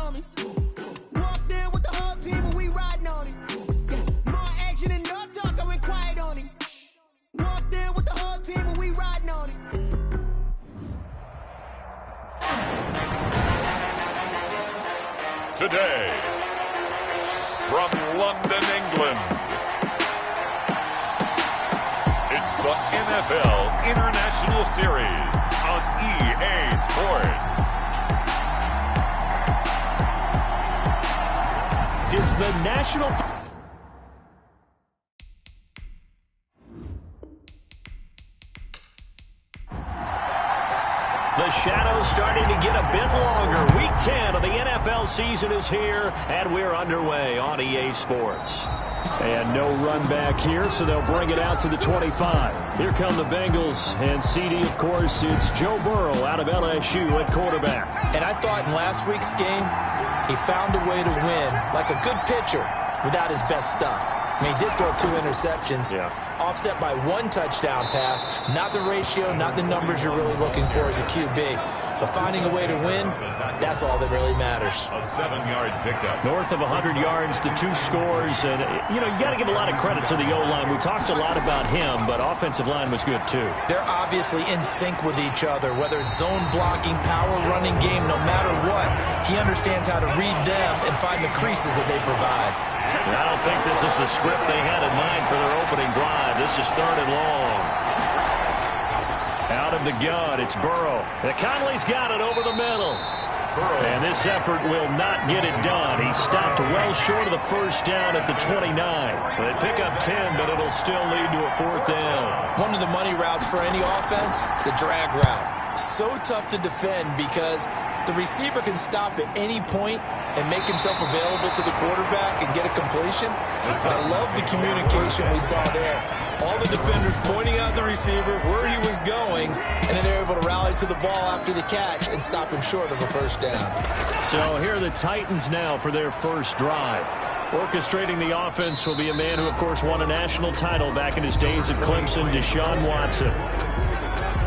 on me. Walked in with the whole team and we riding on it. More action and no talk, I went quiet on it. Walked in with the whole team and we riding on it. Today, from London, England, it's the NFL International Series on EA Sports. It's the national... The shadow's starting to get a bit longer. Week 10 of the NFL season is here, and we're underway on EA Sports. And no run back here, so they'll bring it out to the 25. Here come the Bengals, and CD, of course, it's Joe Burrow out of LSU at quarterback. And I thought in last week's game, he found a way to win, like a good pitcher, without his best stuff. I mean, he did throw 2 interceptions, offset by 1 touchdown pass. Not the ratio, not the numbers you're really looking for as a QB. But finding a way to win, that's all that really matters. A 7-yard pickup. North of 100 yards, the 2 scores. And, you know, you got to give a lot of credit to the O-line. We talked a lot about him, but offensive line was good, too. They're obviously in sync with each other, whether it's zone blocking, power running game, no matter what. He understands how to read them and find the creases that they provide. I don't think this is the script they had in mind for their opening drive. This is 3rd and long. Out of the gun, it's Burrow. Conley's got it over the middle. And this effort will not get it done. He stopped well short of the first down at the 29. They pick up 10, but it'll still lead to a 4th down. One of the money routes for any offense, the drag route. So tough to defend because the receiver can stop at any point and make himself available to the quarterback and get a completion. I love the communication we saw there. All the defenders pointing out the receiver, where he was going, and then they're able to rally to the ball after the catch and stop him short of a first down. So here are the Titans now for their first drive. Orchestrating the offense will be a man who, of course, won a national title back in his days at Clemson, Deshaun Watson.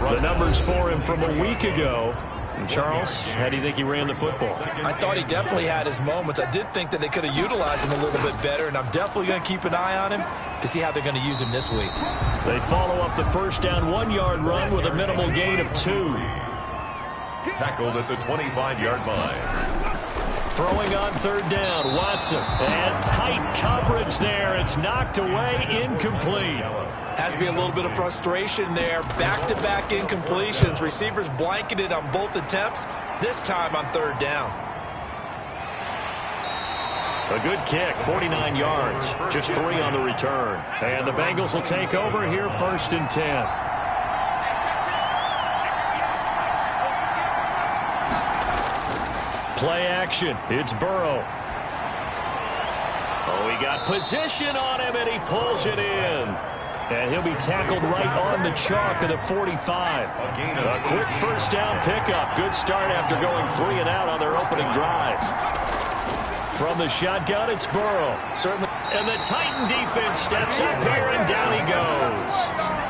The numbers for him from a week ago. And Charles, how do you think he ran the football? I thought he definitely had his moments. I did think that they could have utilized him a little bit better, and I'm definitely going to keep an eye on him to see how they're going to use him this week. They follow up the first down 1-yard run with a minimal gain of 2. Tackled at the 25-yard line. Throwing on 3rd down, Watson. And tight coverage there. It's knocked away, incomplete. Has to be a little bit of frustration there. Back-to-back incompletions. Receivers blanketed on both attempts, this time on 3rd down. A good kick, 49 yards. Just 3 on the return. And the Bengals will take over here 1st and 10. Play action. It's Burrow. Oh, he got position on him, and he pulls it in. And he'll be tackled right on the chalk of the 45. A quick first down pickup. Good start after going 3 and out on their opening drive. From the shotgun, it's Burrow. Certainly. And the Titan defense steps up here, and down he goes.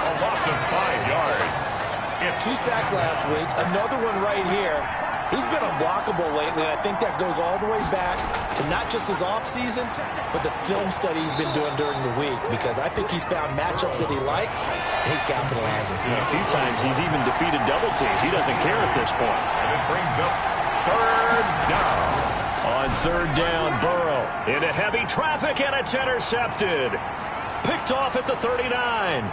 A loss of 5 yards. 2 sacks last week. Another one right here. He's been unblockable lately, and I think that goes all the way back to not just his offseason, but the film study he's been doing during the week, because I think he's found matchups that he likes, and he's capitalizing. A few times he's even defeated double teams. He doesn't care at this point. And it brings up 3rd down. On 3rd down, Burrow into heavy traffic, and it's intercepted. Picked off at the 39.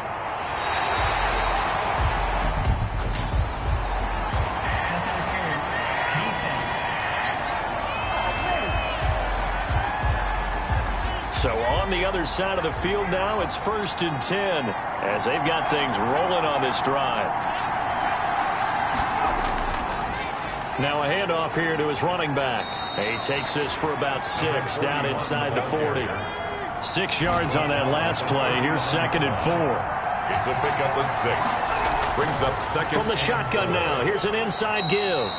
So on the other side of the field now, it's 1st and 10 as they've got things rolling on this drive. Now a handoff here to his running back. He takes this for about 6 down inside the 40. 6 yards on that last play. Here's 2nd and 4. It's a pickup of 6. Brings up 2nd. From the shotgun now. Here's an inside give.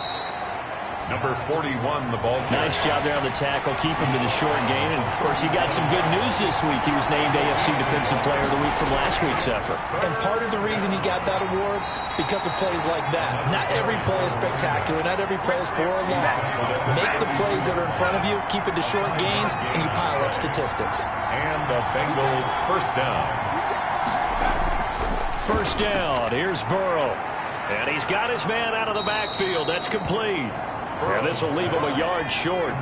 Number 41, the ball carrier. Nice job there on the tackle. Keep him to the short game. And, of course, he got some good news this week. He was named AFC Defensive Player of the Week from last week's effort. And part of the reason he got that award, because of plays like that. Not every play is spectacular. Not every play is for a loss. Make the plays that are in front of you, keep it to short gains, and you pile up statistics. And a Bengals first down. First down. Here's Burrow. And he's got his man out of the backfield. That's complete. And this will leave him a yard short.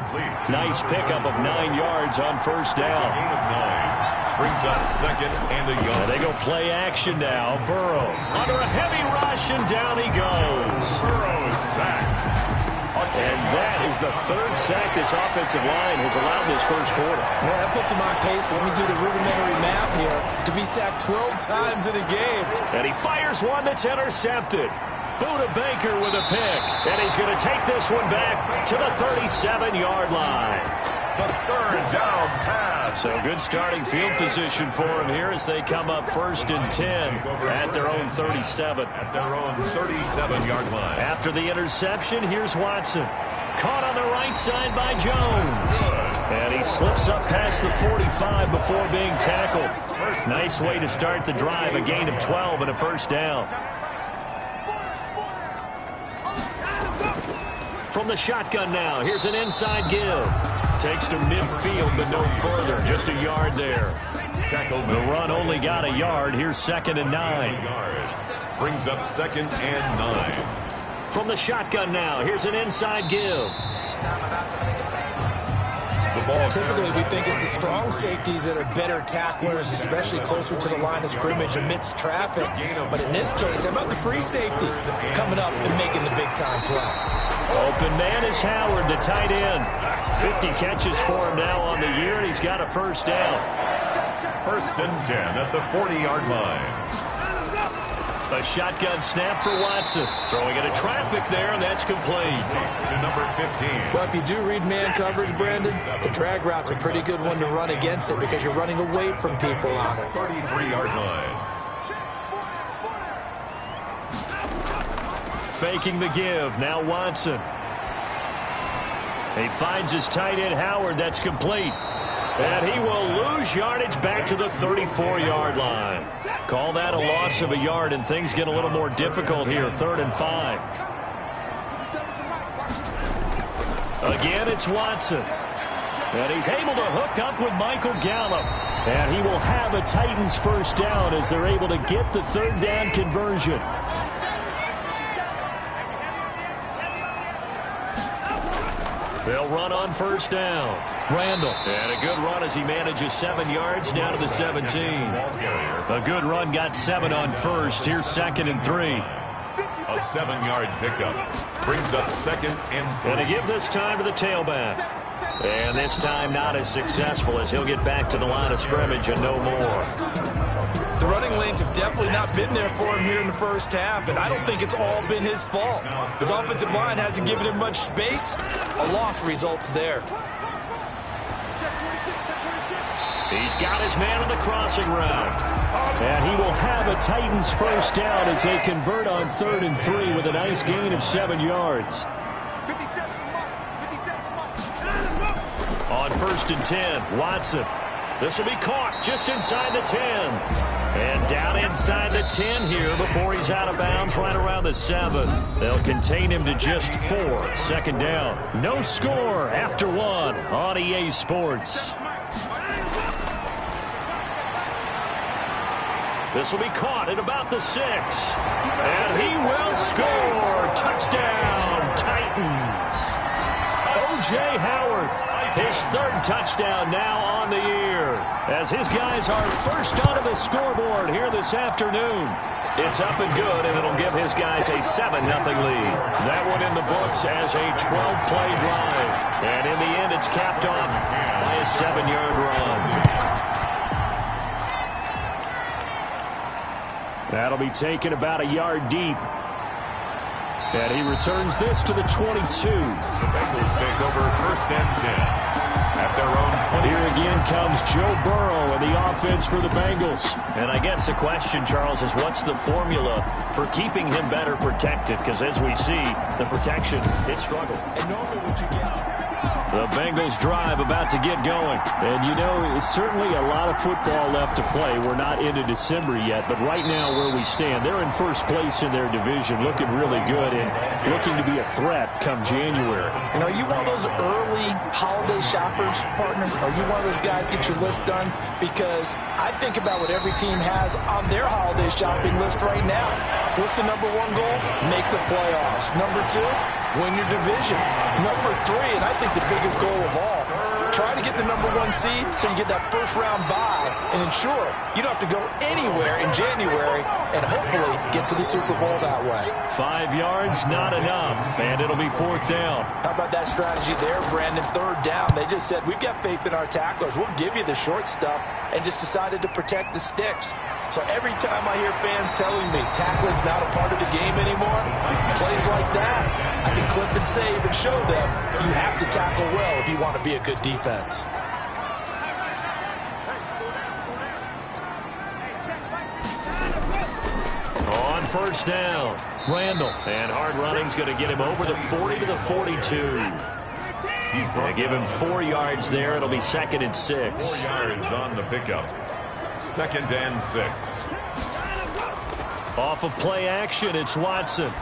Nice pickup of 9 yards on first down. Gain of 9. Brings up second and a yard. And they go play action now. Burrow under a heavy rush, and down he goes. Burrow sacked. And that is the third sack this offensive line has allowed this first quarter. Yeah, that puts him on pace. Let me do the rudimentary math here. To be sacked 12 times in a game. And he fires one that's intercepted. Buda Baker with a pick. And he's going to take this one back to the 37-yard line. The third down pass. So good starting field position for him here as they come up first and 10 at their own 37. At their own 37-yard line. After the interception, here's Watson. Caught on the right side by Jones. And he slips up past the 45 before being tackled. Nice way to start the drive. A gain of 12 and a first down. From the shotgun now, here's an inside give. Takes to midfield, but no further. Just a yard there. The run only got a yard. Here's second and 9. Brings up second and 9. From the shotgun now, here's an inside give. Typically, we think it's the strong safeties that are better tacklers, especially closer to the line of scrimmage amidst traffic. But in this case, how about the free safety coming up and making the big-time play? Open man is Howard, the tight end. 50 catches for him now on the year, and he's got a first down. First and 10 at the 40-yard line. A shotgun snap for Watson. Throwing into traffic there, and that's complete. To number 15. Well, if you do read man coverage, Brandon, the drag route's a pretty good one to run against it because you're running away from people on it. 33-yard line. Faking the give. Now Watson. He finds his tight end Howard. That's complete. And he will lose yardage back to the 34-yard line. Call that a loss of a yard, and things get a little more difficult here. 3rd and 5. Again, it's Watson. And he's able to hook up with Michael Gallup. And he will have a Titans first down as they're able to get the third down conversion. They'll run on first down. Randall. And a good run as he manages 7 yards down to the 17. A good run, got 7 on first. Here's second and 3. A 7-yard pickup. Brings up second and 3. And to give this time to the tailback. And this time not as successful as he'll get back to the line of scrimmage and no more. The running lanes have definitely not been there for him here in the first half, and I don't think it's all been his fault. His offensive line hasn't given him much space. A loss results there. He's got his man on the crossing route. And he will have a Titans first down as they convert on 3rd and 3 with a nice gain of 7 yards. On 1st and 10, Watson. This will be caught just inside the 10. And down inside the 10 here before he's out of bounds right around the 7. They'll contain him to just 4. Second down. No score after 1 on EA Sports. This will be caught at about the 6. And he will score. Touchdown, Titans. O.J. Howard. His 3rd touchdown now on the year as his guys are first onto the scoreboard here this afternoon. It's up and good, and it'll give his guys a 7-0 lead. That one in the books as a 12-play drive. And in the end, it's capped off by a 7-yard run. That'll be taken about a yard deep. And he returns this to the 22. The Bengals take over 1st and 10 at their own 20. Here again, comes Joe Burrow and the offense for the Bengals. And I guess the question, Charles, is what's the formula for keeping him better protected? Because as we see, the protection, it struggled. And normally what you get... The Bengals drive about to get going. And, you know, it's certainly a lot of football left to play. We're not into December yet, but right now where we stand, they're in first place in their division, looking really good and looking to be a threat come January. And are you one of those early holiday shoppers, partner? Are you one of those guys get your list done? Because I think about what every team has on their holiday shopping list right now. What's the number one goal? Make the playoffs. Number two, win your division. Number three, and I think the biggest goal of all, try to get the number one seed so you get that first round bye and ensure you don't have to go anywhere in January and hopefully get to the Super Bowl that way. 5 yards, not enough, and it'll be 4th down. How about that strategy there, Brandon? 3rd down. They just said, we've got faith in our tacklers. We'll give you the short stuff, and just decided to protect the sticks. So every time I hear fans telling me tackling's not a part of the game anymore, plays like that, I can clip and save and show them you have to tackle well if you want to be a good defense. On 1st down, Randall. And hard running's going to get him over the 40 to the 42. They give him 4 yards there. It'll be 2nd and 6. 4 yards on the pickup. 2nd and 6. Off of play action, it's Watson.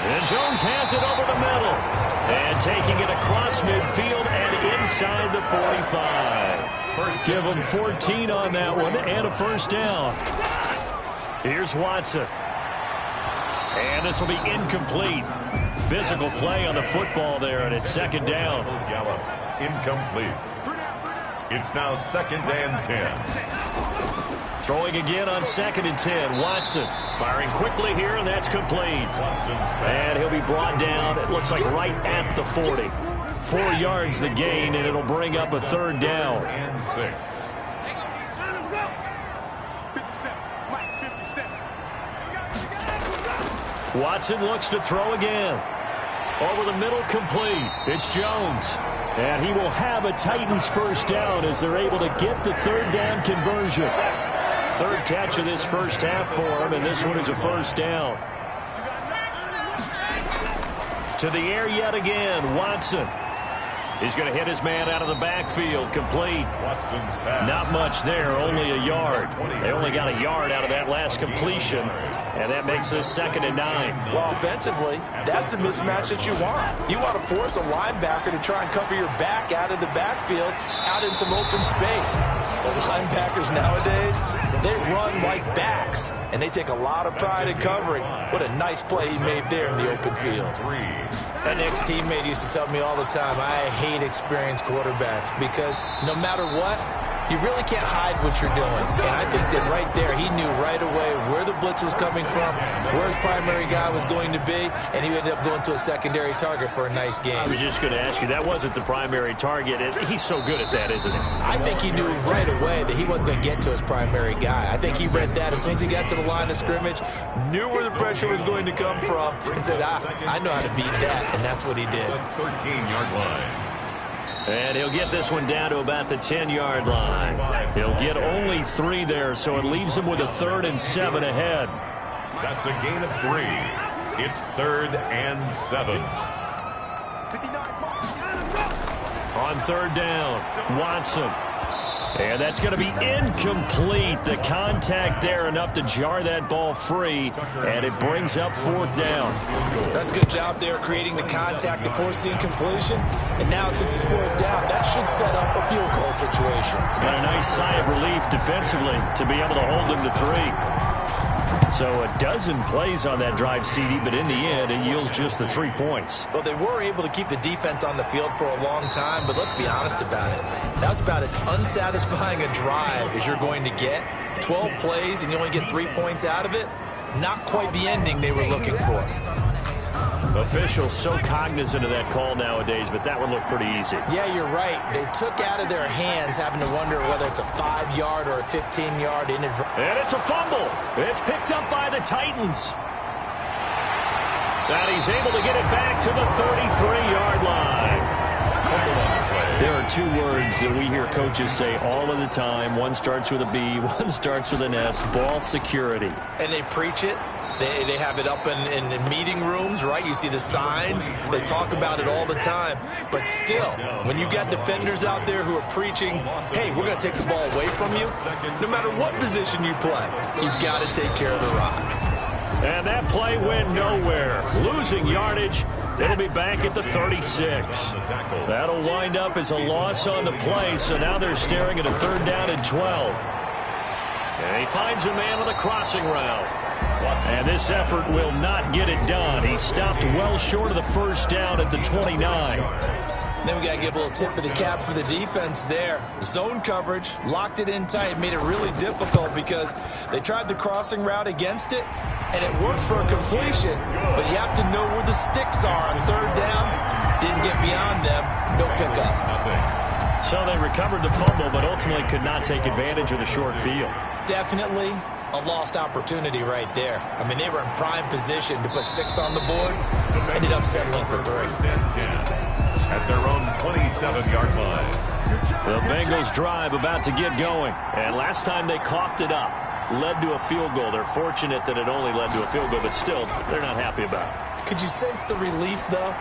And Jones has it over the middle. And taking it across midfield and inside the 45. Give him 14 on that one and a 1st down. Here's Watson. And this will be incomplete. Physical play on the football there, and it's 2nd down. Gallup, incomplete. It's now 2nd and 10. Throwing again on 2nd and 10. Watson firing quickly here, and that's complete. And he'll be brought down, it looks like right at the 40. 4 yards the gain, and it'll bring up a 3rd down. And 6. Watson looks to throw again. Over the middle, complete. It's Jones. And he will have a Titans 1st down as they're able to get the 3rd down conversion. 3rd catch of this 1st half for him, and this one is a 1st down. To the air yet again, Watson. He's going to hit his man out of the backfield, complete. Watson's pass. Not much there, only a yard. They only got a yard out of that last completion, and that makes us 2nd and 9. Well, offensively, that's the mismatch that you want. You want to force a linebacker to try and cover your back out of the backfield, out in some open space. The linebackers nowadays, they run like backs, and they take a lot of pride in covering. What a nice play he made there in the open field. An ex-teammate used to tell me all the time, I hate experienced quarterbacks because no matter what, you really can't hide what you're doing. And I think that right there, he knew right away where the blitz was coming from, where his primary guy was going to be, and he ended up going to a secondary target for a nice game. I was just going to ask you, that wasn't the primary target. He's so good at that, isn't he? I think he knew right away that he wasn't going to get to his primary guy. I think he read that as soon as he got to the line of scrimmage, knew where the pressure was going to come from, and said, I know how to beat that, and that's what he did. 13-yard line. And he'll get this one down to about the 10-yard line. He'll get only 3 there, so it leaves him with a 3rd and 7 ahead. That's a gain of 3. It's 3rd and 7. On 3rd down, Watson. And that's going to be incomplete. The contact there enough to jar that ball free, and it brings up 4th down. That's a good job there creating the contact to force the incompletion. And now since it's 4th down, that should set up a field goal situation. And a nice sigh of relief defensively to be able to hold them to 3. So a dozen plays on that drive, CD, but in the end, it yields just the 3 points. Well, they were able to keep the defense on the field for a long time, but let's be honest about it. That was about as unsatisfying a drive as you're going to get. 12 plays and you only get 3 points out of it. Not quite the ending they were looking for. Officials so cognizant of that call nowadays, but that one looked pretty easy. Yeah, you're right. They took out of their hands having to wonder whether it's a 5-yard or a 15-yard inadvertent. And it's a fumble. It's picked up by the Titans. And he's able to get it back to the 33-yard line. There are two words that we hear coaches say all of the time. One starts with a B, one starts with an S, ball security. And they preach it. They have it up in meeting rooms, right? You see the signs. They talk about it all the time. But still, when you've got defenders out there who are preaching, hey, we're going to take the ball away from you, no matter what position you play, you've got to take care of the rock. And that play went nowhere. Losing yardage. It'll be back at the 36. That'll wind up as a loss on the play, so now they're staring at a 3rd down and 12. And he finds a man on the crossing route. And this effort will not get it done. He stopped well short of the 1st down at the 29. Then we got to give a little tip of the cap for the defense there. Zone coverage, locked it in tight, made it really difficult because they tried the crossing route against it, and it worked for a completion, but you have to know where the sticks are on 3rd down. Didn't get beyond them, no pickup. So they recovered the fumble, but ultimately could not take advantage of the short field. Definitely a lost opportunity right there. I mean, they were in prime position to put 6 on the board, ended up settling for 3. At their own 27-yard line. The Bengals drive about to get going. And last time they coughed it up, led to a field goal. They're fortunate that it only led to a field goal, but still, they're not happy about it. Could you sense the relief, though,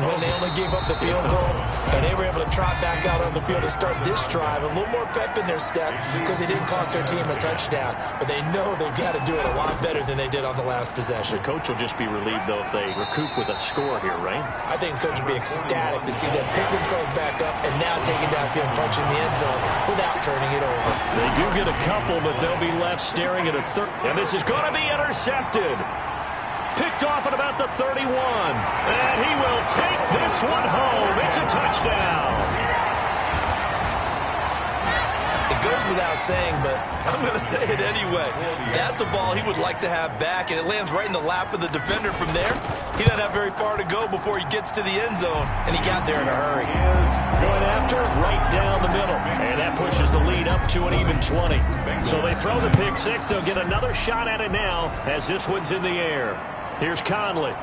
when they only gave up the field goal? And they were able to trot back out on the field and start this drive. A little more pep in their step because they didn't cost their team a touchdown. But they know they've got to do it a lot better than they did on the last possession. The coach will just be relieved, though, if they recoup with a score here, right? I think the coach will be ecstatic to see them pick themselves back up and now take it downfield and punch in the end zone without turning it over. They do get a couple, but they'll be left staring at a third. And this is going to be intercepted. Picked off at about the 31. And he will take this one home. It's a touchdown. It goes without saying, but I'm going to say it anyway. That's a ball he would like to have back, and it lands right in the lap of the defender from there. He doesn't have very far to go before he gets to the end zone, and he got there in a hurry. Going after right down the middle. And that pushes the lead up to an even 20. So they throw the pick 6. They'll get another shot at it now as this one's in the air. Here's Conley.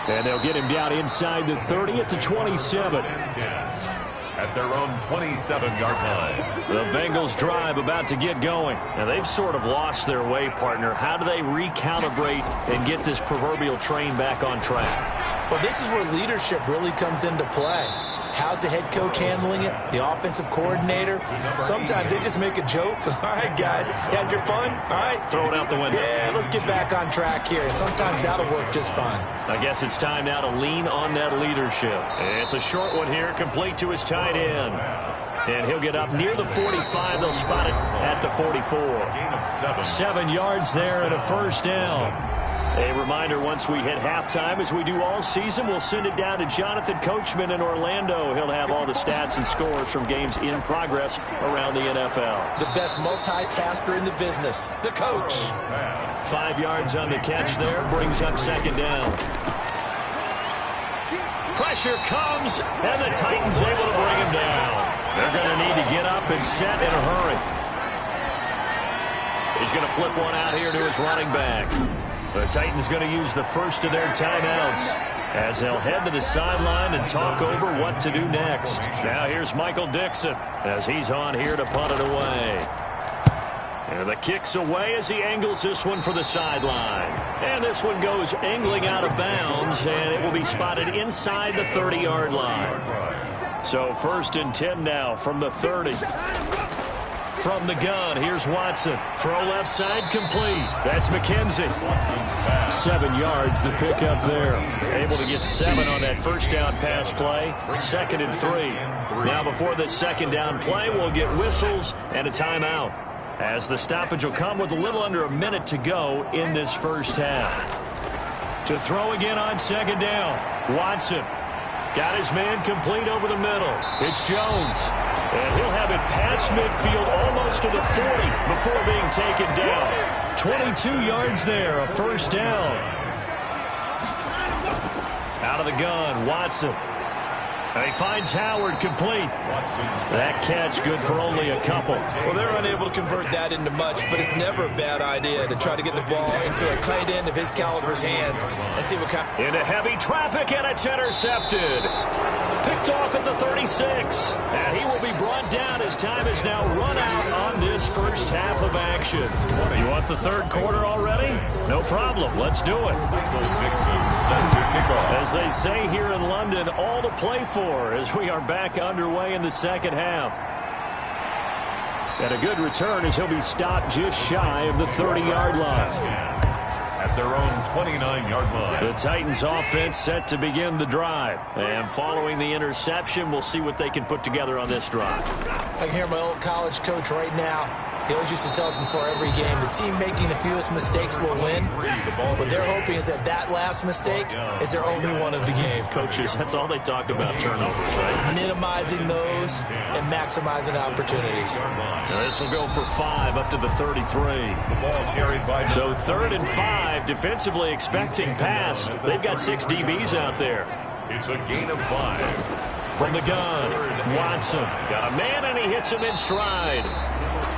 And they'll get him down inside the 30 at the 27. At their own 27-yard line. The Bengals drive about to get going. Now, they've sort of lost their way, partner. How do they recalibrate and get this proverbial train back on track? Well, this is where leadership really comes into play. How's the head coach handling it? The offensive coordinator? Sometimes they just make a joke. All right, guys, had your fun? All right. Throw it out the window. Yeah, let's get back on track here. And sometimes that'll work just fine. I guess it's time now to lean on that leadership. It's a short one here, complete to his tight end. And he'll get up near the 45. They'll spot it at the 44. 7 yards there and a 1st down. A reminder, once we hit halftime, as we do all season, we'll send it down to Jonathan Coachman in Orlando. He'll have all the stats and scores from games in progress around the NFL. The best multitasker in the business, the coach. 5 yards on the catch there, brings up 2nd down. Pressure comes, and the Titans able to bring him down. They're going to need to get up and set in a hurry. He's going to flip one out here to his running back. The Titans going to use the first of their timeouts as they'll head to the sideline and talk over what to do next. Now here's Michael Dixon as he's on here to punt it away. And the kick's away as he angles this one for the sideline. And this one goes angling out of bounds, and it will be spotted inside the 30-yard line. So 1st and 10 now from the 30. From the gun, here's Watson. Throw left side, complete. That's McKenzie. 7 yards, the pickup there. Able to get 7 on that 1st down pass play. 2nd and 3. Now before this 2nd down play, we'll get whistles and a timeout, as the stoppage will come with a little under a minute to go in this 1st half. To throw again on 2nd down, Watson. Got his man complete over the middle. It's Jones. And he'll have it past midfield almost to the 40 before being taken down. 22 yards there, a 1st down. Out of the gun, Watson. He finds Howard complete. That catch good for only a couple. Well, they're unable to convert that into much, but it's never a bad idea to try to get the ball into a tight end of his caliber's hands and see what kind. Into heavy traffic, and it's intercepted. Picked off at the 36. And he will be brought down as time is now run out on this first half of action. You want the third quarter already? No problem. Let's do it. As they say here in London, all to play for as we are back underway in the second half. And a good return as he'll be stopped just shy of the 30-yard line. At their own 29-yard line. The Titans offense set to begin the drive. And following the interception, we'll see what they can put together on this drive. I can hear my old college coach right now. He always used to tell us before every game, the team making the fewest mistakes will win. What they're hoping is that last mistake is their only one of the game. Coaches, that's all they talk about, turnovers, right? Minimizing those and maximizing opportunities. Now this will go for 5 up to the 33. So 3rd and 5, defensively expecting pass. They've got 6 DBs out there. It's a gain of 5. From the gun, Watson got a man, and he hits him in stride.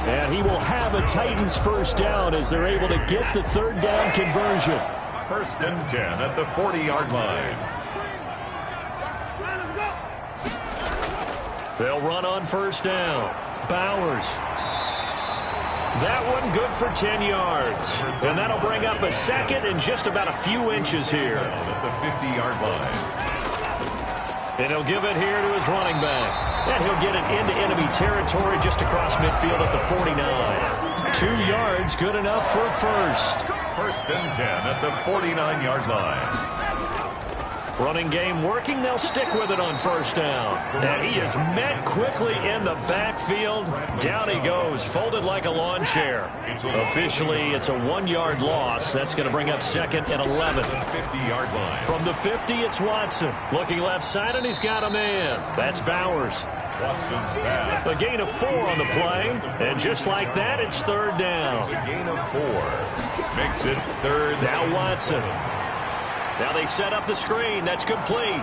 And he will have a Titans first down as they're able to get the third down conversion. 1st and 10 at the 40-yard line. They'll run on first down. Bowers. That one good for 10 yards. And that'll bring up a second and just about a few inches here. At the 50-yard line. And he'll give it here to his running back. And he'll get it into enemy territory just across midfield at the 49. 2 yards, good enough for a first. 1st and 10 at the 49-yard line. Running game working. They'll stick with it on first down. And he is met quickly in the backfield. Down he goes, folded like a lawn chair. Officially, it's a 1-yard loss. That's going to bring up 2nd and 11. 50-yard line. From the 50, it's Watson. Looking left side, and he's got a man. That's Bowers. Watson's pass. A gain of 4 on the play. And just like that, it's 3rd down. It's a gain of 4. Makes it 3rd. Now Watson. Now they set up the screen. That's complete.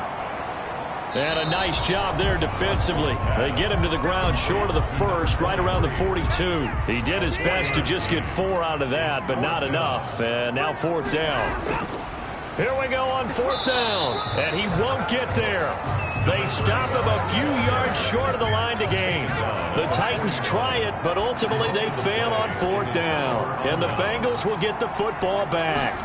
And a nice job there defensively. They get him to the ground short of the first, right around the 42. He did his best to just get 4 out of that, but not enough. And now 4th down. Here we go on 4th down. And he won't get there. They stop him a few yards short of the line to gain. The Titans try it, but ultimately they fail on 4th down. And the Bengals will get the football back.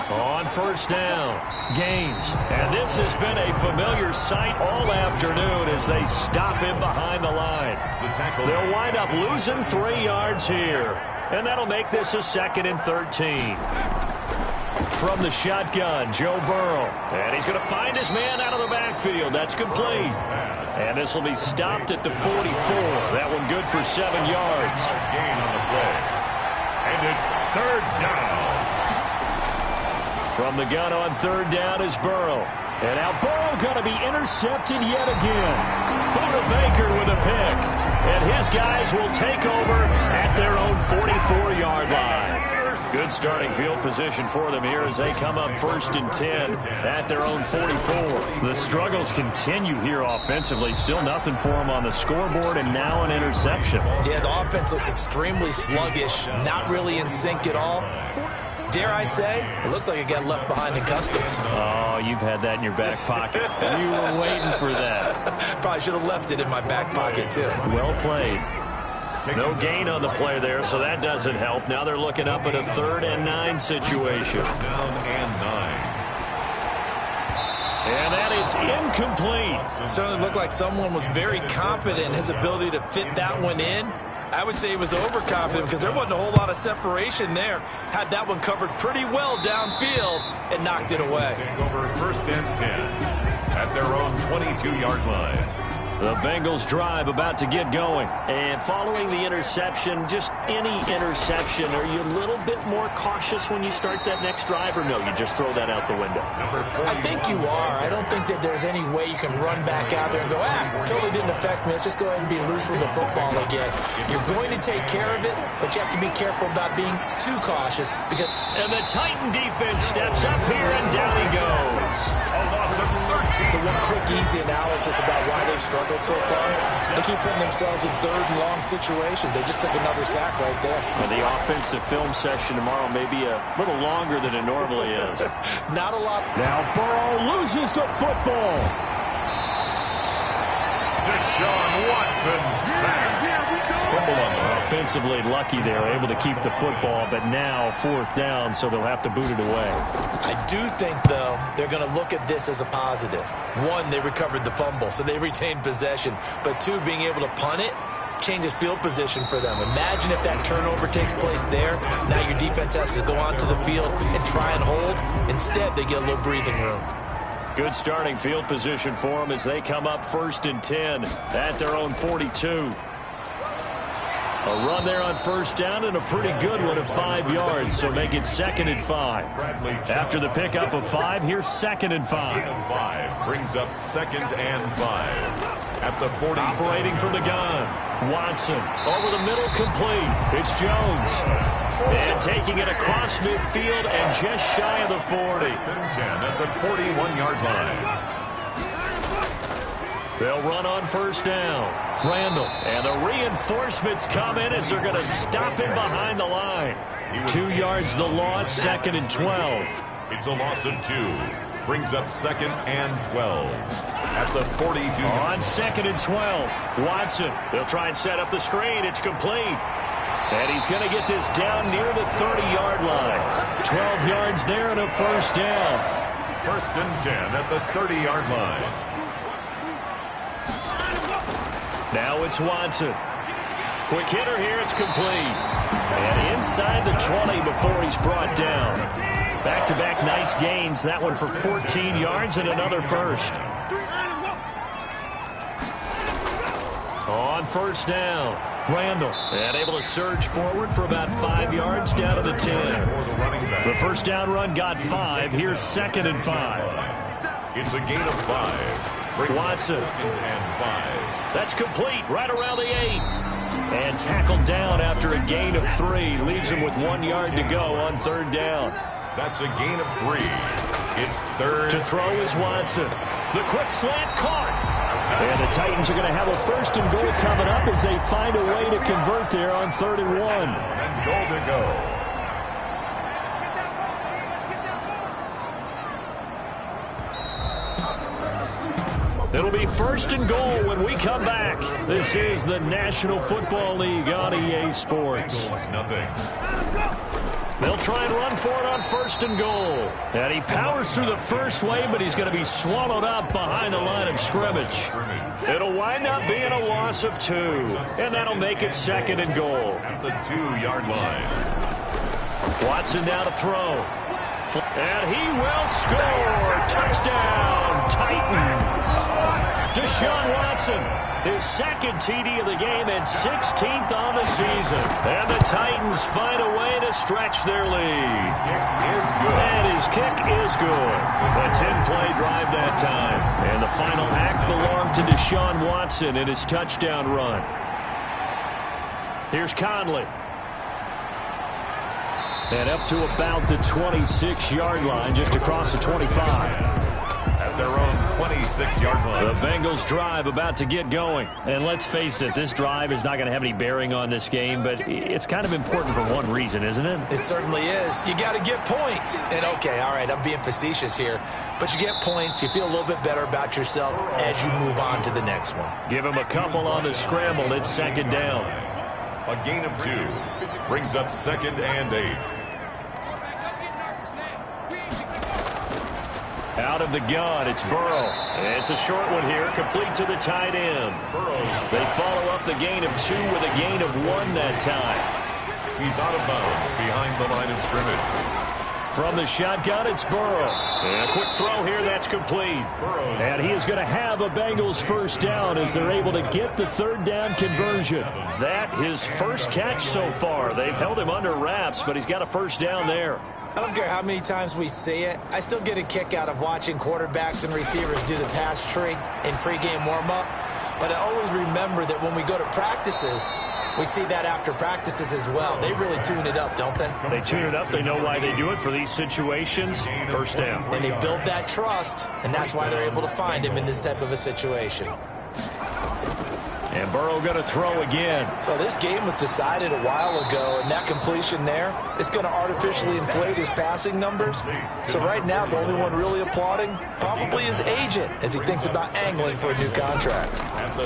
On first down, Gaines. And this has been a familiar sight all afternoon as they stop him behind the line. They'll wind up losing 3 yards here. And that'll make this a 2nd and 13. From the shotgun, Joe Burrow. And he's going to find his man out of the backfield. That's complete. And this will be stopped at the 44. That one good for 7 yards. Gain on the play. And it's 3rd down. From the gun on 3rd down is Burrow. And now Burrow going to be intercepted yet again. Buda Baker with a pick. And his guys will take over at their own 44-yard line. Good starting field position for them here as they come up 1st and 10 at their own 44. The struggles continue here offensively. Still nothing for them on the scoreboard, and now an interception. Yeah, the offense looks extremely sluggish, not really in sync at all. Dare I say, it looks like it got left behind in customs. Oh, you've had that in your back pocket. You were waiting for that. Probably should have left it in my back pocket, too. Well played. No gain on the play there, so that doesn't help. Now they're looking up at a 3rd and 9 situation. Down and 9. And that is incomplete. Certainly looked like someone was very confident in his ability to fit that one in. I would say he was overconfident because there wasn't a whole lot of separation there. Had that one covered pretty well downfield and knocked it away. Take over 1st and 10 at their own 22-yard line. The Bengals drive about to get going. And following the interception, just any interception, are you a little bit more cautious when you start that next drive, or no, you just throw that out the window? I think you are. I don't think that there's any way you can run back out there and go, totally didn't affect me. Let's just go ahead and be loose with the football again. You're going to take care of it, but you have to be careful about being too cautious. Because and the Titan defense steps up here, and down he goes. So one quick easy analysis about why they've struggled so far. They keep putting themselves in third and long situations. They just took another sack right there. And the offensive film session tomorrow may be a little longer than it normally is. Not a lot. Now Burrow loses the football. Deshaun Watson sacked. Offensively lucky they were able to keep the football, but now 4th down, so they'll have to boot it away. I do think, though, they're going to look at this as a positive. 1, they recovered the fumble, so they retained possession. But 2, being able to punt it changes field position for them. Imagine if that turnover takes place there. Now your defense has to go onto the field and try and hold. Instead, they get a little breathing room. Good starting field position for them as they come up 1st and 10 at their own 42. A run there on 1st down and a pretty good one of 5 yards, so make it 2nd and 5. After the pickup of 5, here's 2nd and 5. Gain of 5 brings up 2nd and 5 at the 40. Operating from the gun, Watson over the middle, complete. It's Jones. And taking it across midfield and just shy of the 40. 6th and 10 at the 41-yard line. They'll run on 1st down. Randall. And the reinforcements come in as they're going to stop him behind the line. 2 yards the loss, 2nd and 12. It's a loss of 2. Brings up 2nd and 12 at the 42. On 2nd and 12, Watson. They'll try and set up the screen. It's complete. And he's going to get this down near the 30-yard line. 12 yards there and a 1st down. 1st and 10 at the 30-yard line. Now it's Watson. Quick hitter here. It's complete. And inside the 20 before he's brought down. Back-to-back nice gains. That one for 14 yards and another 1st. On 1st down, Randall. And able to surge forward for about 5 yards down to the 10. The 1st down run got 5. Here's 2nd and 5. It's a gain of 5. Watson. 2nd and 5. That's complete right around the 8. And tackled down after a gain of 3. Leaves him with 1 yard to go on 3rd down. That's a gain of 3. It's 3rd. To throw is Watson. The quick slant caught. And the Titans are going to have a 1st and goal coming up as they find a way to convert there on 3rd and 1. And goal to go. It'll be 1st and goal when we come back. This is the National Football League on EA Sports. Nothing. They'll try and run for it on 1st and goal. And he powers through the first wave, but he's going to be swallowed up behind the line of scrimmage. It'll wind up being a loss of 2. And that'll make it 2nd and goal. At the 2-yard line. Watson now to throw. And he will score. Touchdown, Titans. Deshaun Watson, his 2nd TD of the game and 16th on the season. And the Titans find a way to stretch their lead. And his kick is good. A 10-play drive that time. And the final act belonged to Deshaun Watson in his touchdown run. Here's Conley. And up to about the 26-yard line, just across the 25. At their own 26-yard line. The Bengals drive about to get going. And let's face it, this drive is not going to have any bearing on this game, but it's kind of important for one reason, isn't it? It certainly is. You got to get points. And okay, all right, I'm being facetious here, but you get points, you feel a little bit better about yourself as you move on to the next one. Give him a couple on the scramble. It's 2nd down. A gain of 2 brings up 2nd and 8. Out of the gun, it's Burrow. It's a short one here, complete to the tight end. They follow up the gain of 2 with a gain of 1 that time. He's out of bounds behind the line of scrimmage. From the shotgun, it's Burrow. And a quick throw here, that's complete. And he is going to have a Bengals 1st down as they're able to get the 3rd down conversion. That his first catch so far. They've held him under wraps, but he's got a 1st down there. I don't care how many times we see it. I still get a kick out of watching quarterbacks and receivers do the pass tree in pregame warm-up. But I always remember that when we go to practices, We see that after practices as well. They really tune it up, don't they? They tune it up. They know why they do it for these situations. First down. And they build that trust, and that's why they're able to find him in this type of a situation. And Burrow going to throw again. Well, this game was decided a while ago, and that completion there is going to artificially inflate his passing numbers. So right now, the only one really applauding probably his agent as he thinks about angling for a new contract.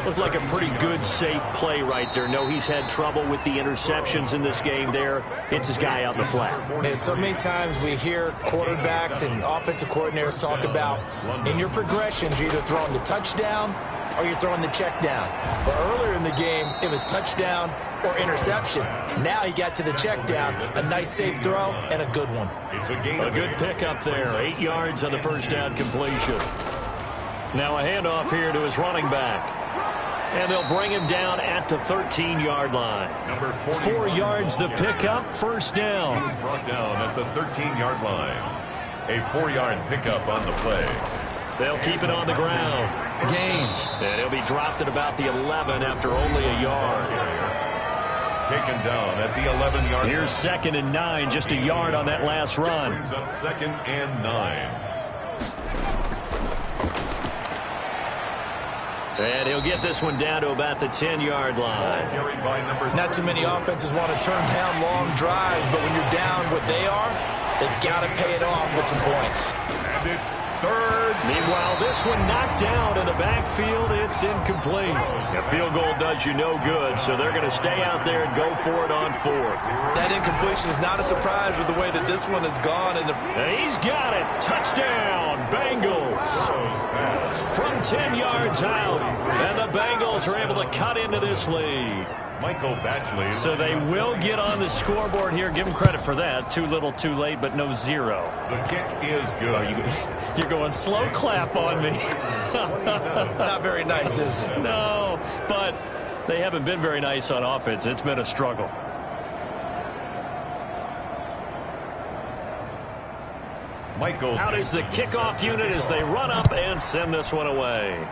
Looked like a pretty good, safe play right there. No, he's had trouble with the interceptions in this game there. Hits his guy out in the flat. Man, so many times we hear quarterbacks and offensive coordinators talk about in your progressions, you're either throwing the touchdown or you're throwing the check down. But earlier in the game, it was touchdown or interception. Now he got to the check down. A nice safe throw and a good one. A good pickup there. 8 yards on the first down completion. Now a handoff here to his running back. And they'll bring him down at the 13-yard line. 4 yards the pickup, first down. He was brought down at the 13-yard line. A 4-yard pickup on the play. They'll keep it on the ground. Gains. And he'll be dropped at about the 11 after only a yard. Taken down at the 11-yard line. Here's 2nd and 9, just a yard on that last run. Brings up 2nd and 9. And he'll get this one down to about the 10-yard line. Not too many offenses want to turn down long drives, but when you're down what they are, they've got to pay it off with some points. And it's 3rd. Meanwhile, this one knocked down in the backfield. It's incomplete. A field goal does you no good, so they're going to stay out there and go for it on 4th. That incompletion is not a surprise with the way that this one has gone. And he's got it. Touchdown, Bengals. From 10 yards out, and the Bengals are able to cut into this lead. Michael Batchley. So they will get on the scoreboard here. Give them credit for that. Too little, too late, but no 0. The kick is good. You're going slow clap on me. Not very nice, is it? No, but they haven't been very nice on offense. It's been a struggle. Michael. Out is the kickoff unit as they run up and send this one away.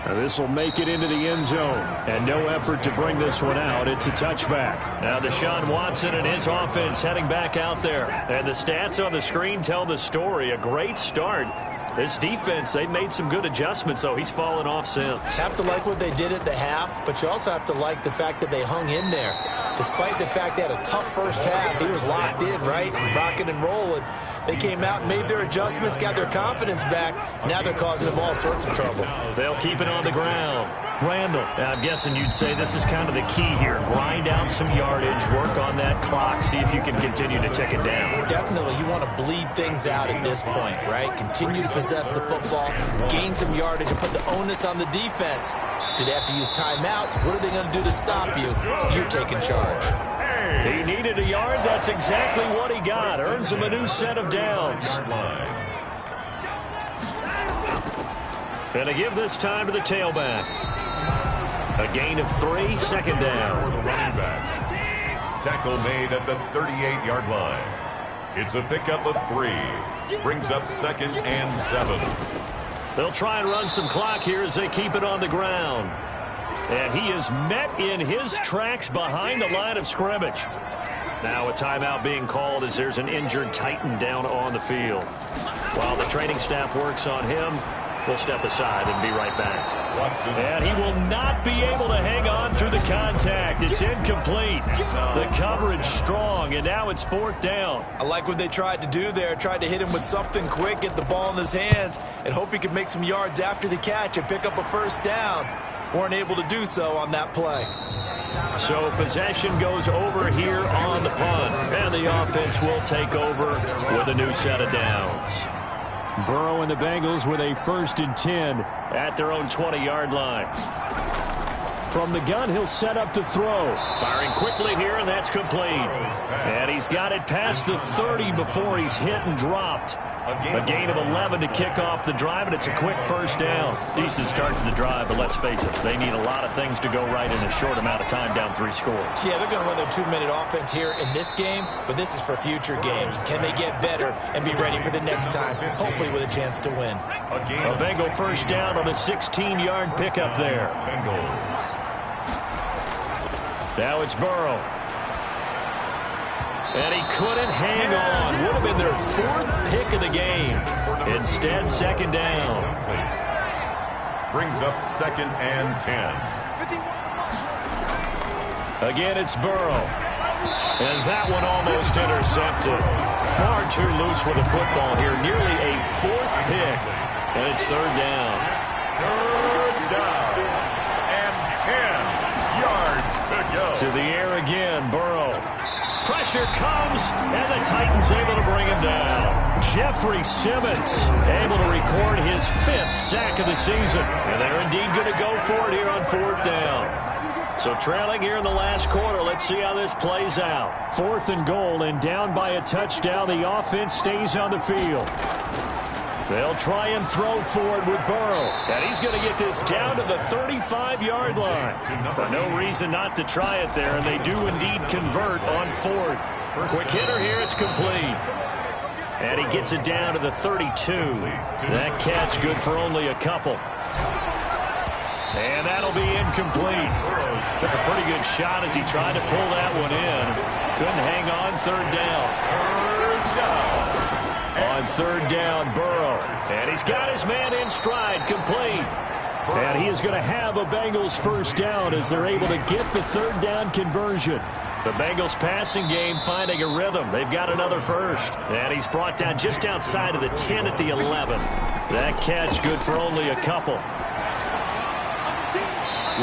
This will make it into the end zone. And no effort to bring this one out. It's a touchback. Now Deshaun Watson and his offense heading back out there. And the stats on the screen tell the story. A great start. This defense, they made some good adjustments, so he's fallen off since. Have to like what they did at the half, but you also have to like the fact that they hung in there. Despite the fact they had a tough first half, he was locked in, right? Rocking and rolling. They came out and made their adjustments, got their confidence back. Now they're causing them all sorts of trouble. They'll keep it on the ground. Randall, I'm guessing you'd say this is kind of the key here. Grind out some yardage, work on that clock, see if you can continue to tick it down. Definitely, you want to bleed things out at this point, right? Continue to possess the football, gain some yardage, and put the onus on the defense. Do they have to use timeouts? What are they going to do to stop you? You're taking charge. He needed a yard. That's exactly what he got. Earns him a new set of downs. And to give this time to the tailback. A gain of 3, 2nd down. For the running back. Tackle made at the 38-yard line. It's a pickup of 3. Brings up 2nd and 7. They'll try and run some clock here as they keep it on the ground. And he is met in his tracks behind the line of scrimmage. Now a timeout being called as there's an injured Titan down on the field. While the training staff works on him, we'll step aside and be right back. And he will not be able to hang on through the contact. It's incomplete. The coverage strong, and now it's 4th down. I like what they tried to do there. Tried to hit him with something quick, get the ball in his hands, and hope he could make some yards after the catch and pick up a first down. Weren't able to do so on that play. So possession goes over here on the punt, and the offense will take over with a new set of downs. Burrow and the Bengals with a 1st and 10 at their own 20-yard line. From the gun, he'll set up to throw. Firing quickly here, and that's complete. And he's got it past the 30 before he's hit and dropped. A gain of 11 to kick off the drive, and it's a quick first down. Decent start to the drive, but let's face it, they need a lot of things to go right in a short amount of time, down 3 scores. Yeah, they're going to run their 2-minute offense here in this game, but this is for future games. Can they get better and be ready for the next time, hopefully with a chance to win? A Bengal first down on a 16-yard pickup there. Bengals. Now it's Burrow. And he couldn't hang on. Would have been their 4th pick of the game. Instead, second down. Brings up 2nd and 10. Again, it's Burrow. And that one almost intercepted. Far too loose with the football here. Nearly a 4th pick. And it's 3rd down. 3rd down. And 10 yards to go. To the air again, Burrow. Pressure comes, and the Titans able to bring him down. Jeffrey Simmons able to record his 5th sack of the season. And they're indeed going to go for it here on 4th down. So trailing here in the last quarter. Let's see how this plays out. 4th and goal, and down by a touchdown. The offense stays on the field. They'll try and throw forward with Burrow. And he's going to get this down to the 35-yard line. But no reason not to try it there, and they do indeed convert on 4th. Quick hitter here, it's complete. And he gets it down to the 32. That catch good for only a couple. And that'll be incomplete. Took a pretty good shot as he tried to pull that one in. Couldn't hang on. 3rd down. On 3rd down, Burrow. And he's got his man in stride, complete. And he is going to have a Bengals 1st down as they're able to get the 3rd down conversion. The Bengals passing game finding a rhythm. They've got another 1st. And he's brought down just outside of the 10 at the 11. That catch good for only a couple.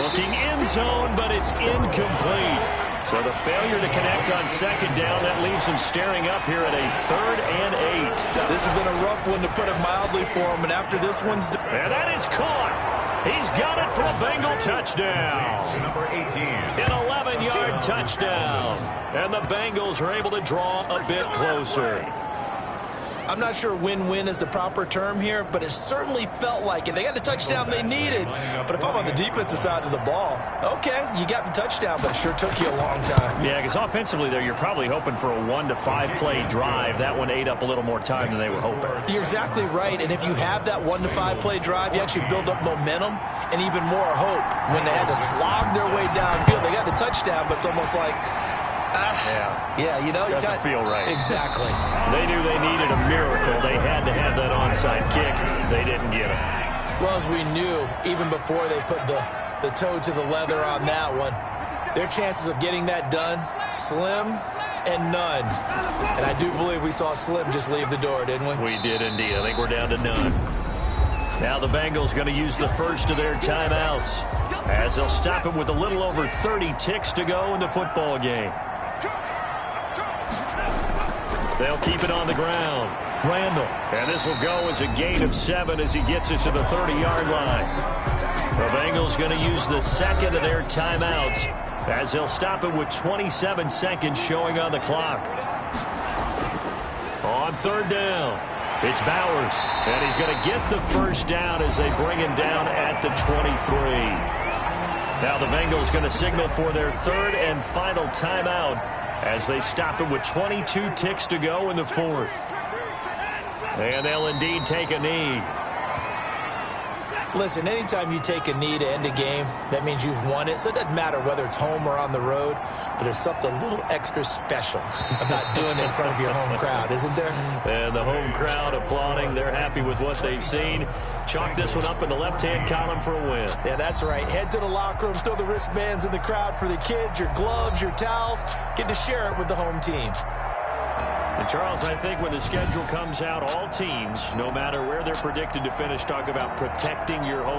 Looking end zone, but it's incomplete. So the failure to connect on 2nd down, that leaves him staring up here at a 3rd and 8. This has been a rough one, to put it mildly, for him. And after this one's done. And that is caught. He's got it for a Bengal touchdown. Number 18. An 11-yard touchdown. And the Bengals are able to draw a bit closer. I'm not sure win-win is the proper term here, but it certainly felt like it. They got the touchdown they needed. But if I'm on the defensive side of the ball, okay, you got the touchdown, but it sure took you a long time. Yeah, because offensively there, you're probably hoping for a 1 to 5 play drive. That one ate up a little more time than they were hoping. You're exactly right. And if you have that 1 to 5 play drive, you actually build up momentum and even more hope. When they had to slog their way downfield, they got the touchdown, but it's almost like, yeah, you know, doesn't feel right. Exactly. They knew they needed a miracle. They had to have that onside kick. They didn't get it. Well, as we knew, even before they put the toe to the leather on that one, their chances of getting that done, slim and none. And I do believe we saw Slim just leave the door, didn't we? We did indeed. I think we're down to none. Now the Bengals going to use the first of their timeouts as they'll stop it with a little over 30 ticks to go in the football game. They'll keep it on the ground. Randall. And this will go as a gain of 7 as he gets it to the 30-yard line. The Bengals going to use the second of their timeouts as they'll stop it with 27 seconds showing on the clock. On 3rd down, it's Bowers. And he's going to get the 1st down as they bring him down at the 23. Now the Bengals going to signal for their 3rd and final timeout as they stop it with 22 ticks to go in the 4th. And they'll indeed take a knee. Listen, anytime you take a knee to end a game, that means you've won it. So it doesn't matter whether it's home or on the road, but there's something a little extra special about doing it in front of your home crowd, isn't there? And the home crowd applauding. They're happy with what they've seen. Chalk this one up in the left-hand column for a win. Yeah, that's right. Head to the locker room, throw the wristbands in the crowd for the kids, your gloves, your towels. Get to share it with the home team. And, Charles, I think when the schedule comes out, all teams, no matter where they're predicted to finish, talk about protecting your home